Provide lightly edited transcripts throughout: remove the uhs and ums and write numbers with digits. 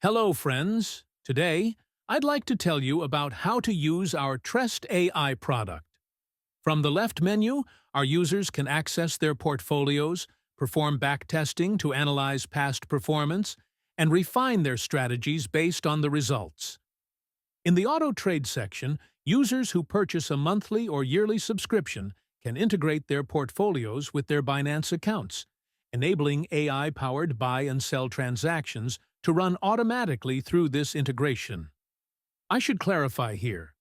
Hello, friends. Today, I'd like to tell you about how to use our Trest.AI product. From the left menu, our users can access their portfolios, perform backtesting to analyze past performance, and refine their strategies based on the results. In the Auto Trade section, users who purchase a monthly or yearly subscription can integrate their portfolios with their Binance accounts, enabling AI-powered buy and sell transactions to run automatically through this integration. I should clarify here,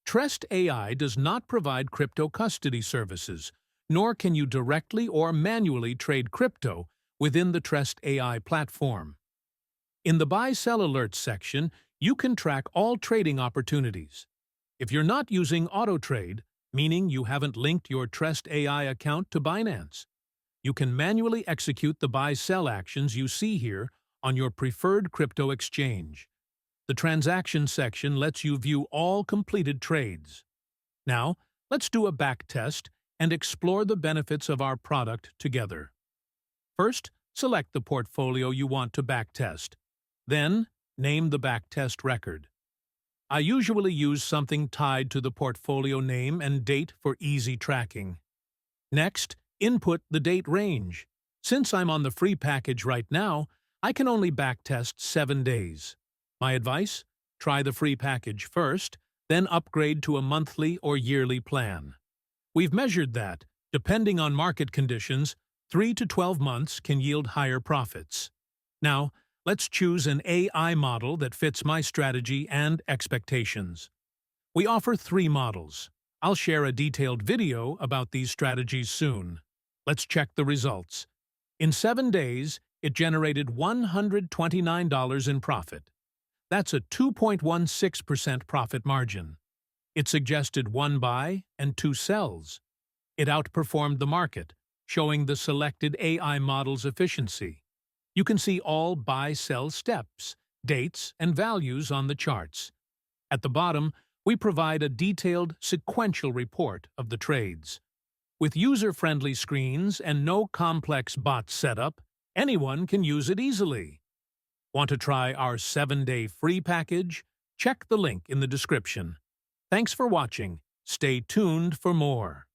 Trest.AI does not provide crypto custody services, nor can you directly or manually trade crypto within the Trest.AI platform. In the Buy-Sell Alerts section, you can track all trading opportunities. If you're not using AutoTrade, meaning you haven't linked your Trest.AI account to Binance, you can manually execute the buy-sell actions you see here on your preferred crypto exchange. The Transaction section lets you view all completed trades. Now, let's do a backtest and explore the benefits of our product together. First, select the portfolio you want to backtest. Then, name the backtest record. I usually use something tied to the portfolio name and date for easy tracking. Next, input the date range. Since I'm on the free package right now, I can only backtest 7 days. My advice? Try the free package first, then upgrade to a monthly or yearly plan. We've measured that, depending on market conditions, 3 to 12 months can yield higher profits. Now, let's choose an AI model that fits my strategy and expectations. We offer 3 models. I'll share a detailed video about these strategies soon. Let's check the results. In 7 days, it generated $129 in profit. That's a 2.16% profit margin. It suggested 1 buy and 2 sells. It outperformed the market, showing the selected AI model's efficiency. You can see all buy-sell steps, dates, and values on the charts. At the bottom, we provide a detailed sequential report of the trades. With user-friendly screens and no complex bot setup, anyone can use it easily. Want to try our 7-day free package? Check the link in the description. Thanks for watching. Stay tuned for more.